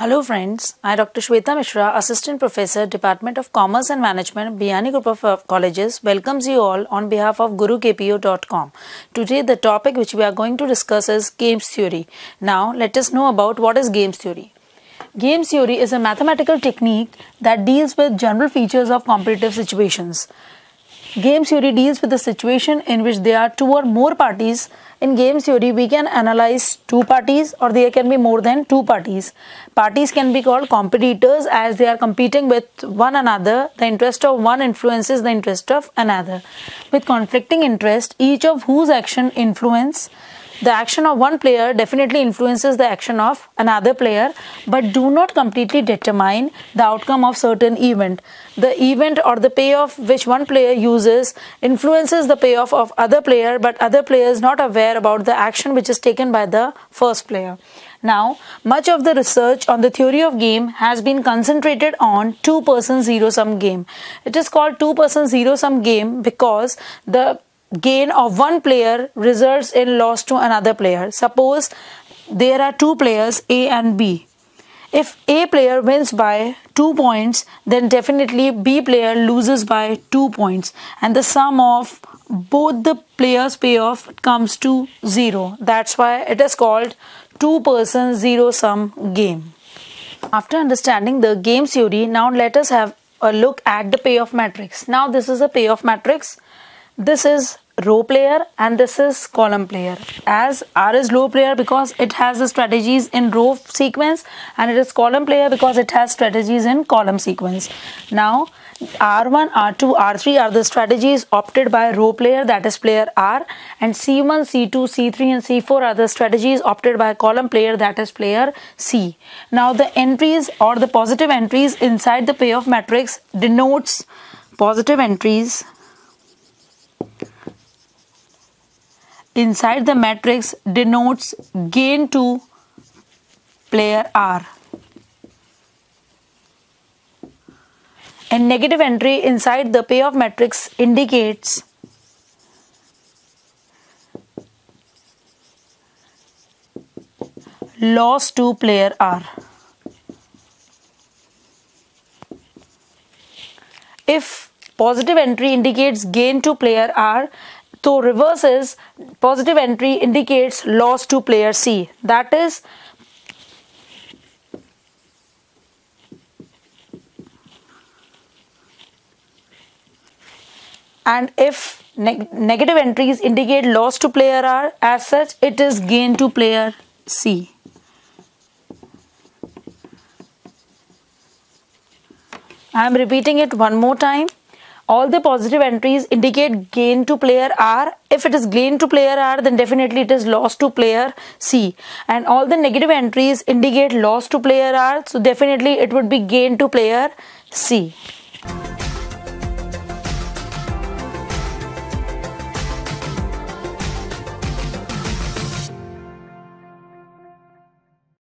Hello friends, I Dr. Shweta Mishra, Assistant Professor, Department of Commerce and Management, Biyani Group of Colleges, welcomes you all on behalf of GuruKPO.com. Today the topic which we are going to discuss is games theory. Now let us know about what is games theory. Games theory is a mathematical technique that deals with general features of competitive situations. Game theory deals with the situation in which there are two or more parties. In game theory, we can analyze two parties or there can be more than two parties. Parties can be called competitors as they are competing with one another. The interest of one influences the interest of another. With conflicting interest, each of whose action influence the action of one player definitely influences the action of another player, but do not completely determine the outcome of certain event. The event or the payoff which one player uses influences the payoff of other player, but other player is not aware about the action which is taken by the first player. Now, much of the research on the theory of game has been concentrated on two-person zero-sum game. It is called two-person zero-sum game because the gain of one player results in loss to another player. Suppose there are two players A and B. If A player wins by 2 points, then definitely B player loses by 2 points, and the sum of both the players' payoff comes to 0. That's why it is called two-person zero-sum game. After understanding the game theory, now let us have a look at the payoff matrix. Now this is a payoff matrix. This is row player and this is column player. As R is row player because it has the strategies in row sequence, and it is column player because it has strategies in column sequence. Now R1, R2, R3 are the strategies opted by row player, that is player R, and C1, C2, C3 and C4 are the strategies opted by column player, that is player C. Now the entries or the positive entries inside the payoff matrix denotes positive entries inside the matrix denotes gain to player R, and negative entry inside the payoff matrix indicates loss to player R. If positive entry indicates gain to player R, so reverse is positive entry indicates loss to player C. That is, and if negative entries indicate loss to player R, as such it is gain to player C. I am repeating it one more time. All the positive entries indicate gain to player R. If it is gain to player R, then definitely it is loss to player C. And all the negative entries indicate loss to player R, so definitely it would be gain to player C.